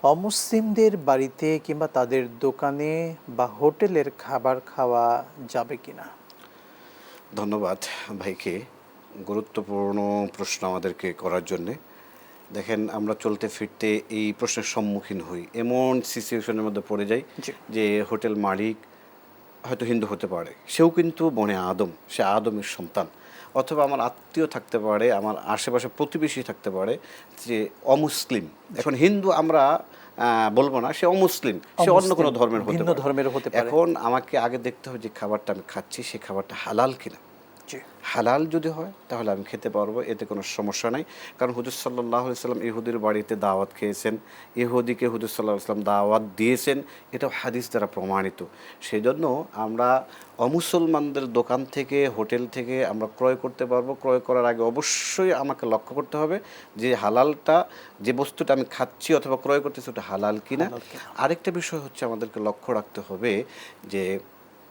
অমুসলিমদের বাড়িতে কিংবা তাদের দোকানে বা হোটেলের খাবার খাওয়া যাবে কিনা? ধন্যবাদ ভাইকে গুরুত্বপূর্ণ প্রশ্ন আমাদেরকে করার জন্যে। দেখেন, আমরা চলতে ফিরতে এই প্রশ্নের সম্মুখীন হই, এমন সিচুয়েশনের মধ্যে পড়ে যাই জি। যে হোটেল মালিক হয়তো হিন্দু হতে পারে, সেও কিন্তু বনে আদম, সে আদমের সন্তান। অথবা আমার আত্মীয় থাকতে পারে, আমার আশেপাশে প্রতিবেশী থাকতে পারে যে অমুসলিম। এখন হিন্দু আমরা বলবো না, সে অমুসলিম, সে অন্য অমুসলিম কোনো ধর্মের হতে ভিন্ন পারে। ধর্মের হতে পারে। এখন আমাকে আগে দেখতে হবে যে খাবারটা আমি খাচ্ছি সে খাবারটা হালাল কিনা। জি। হালাল যদি হয় তাহলে আমি খেতে পারবো, এতে কোনো সমস্যা নাই। কারণ হুজুর সাল্লাল্লাহু আলাইহি সাল্লাম ইহুদির বাড়িতে দাওয়াত খেয়েছেন, ইহুদিকে হুজুর সাল্লাল্লাহু আলাইহি সাল্লাম দাওয়াত দিয়েছেন, এটাও হাদিস দ্বারা প্রমাণিত। সেই জন্য আমরা অমুসলমানদের দোকান থেকে, হোটেল থেকে আমরা ক্রয় করতে পারবো। ক্রয় করার আগে অবশ্যই আমাকে লক্ষ্য করতে হবে যে হালালটা, যে বস্তুটা আমি খাচ্ছি অথবা ক্রয় করতেছি ওটা হালাল কিনা। হালাল কিনা। আরেকটা বিষয় হচ্ছে আমাদেরকে লক্ষ্য রাখতে হবে যে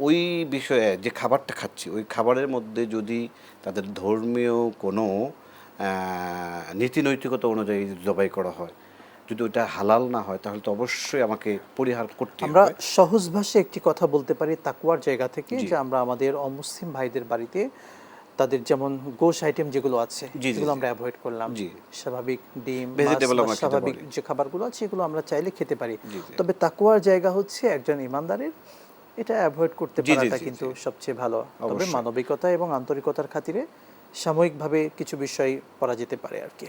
ওই বিষয়ে যে খাবারটা খাচ্ছি ওই খাবারের মধ্যে যদি তাদের ধর্মীয় কোনো নীতি নৈতিকতা অনুযায়ী জবাই করা হয়, যদি ওটা হালাল না হয় তাহলে তো অবশ্যই আমাকে পরিহার করতে আমরা হবে। সহজ ভাষায় একটি কথা বলতে পারি তাকওয়ার জায়গা থেকে, জি যে আমরা আমাদের অমুসলিম ভাইদের বাড়িতে তাদের যেমন গোশ আইটেম যেগুলো আছে জি জি সেগুলো জি আমরা অ্যাভয়েড করলাম। জি স্বাভাবিক ডিম, মাছ ভেজিটেবল বা আমরা খেতে স্বাভাবিক পারি। যে খাবারগুলো আছে এগুলো আমরা চাইলে খেতে পারি। জি জি তবে তাকওয়ার জায়গা হচ্ছে একজন ইমানদারের এটা অ্যাভয়েড করতে জি জি পারাটা জি কিন্তু জি সবচেয়ে ভালো। তবে অবশ্যই। মানবিকতা এবং আন্তরিকতার খাতিরে সাময়িকভাবে কিছু বিষয় করা যেতে পারে আর কি।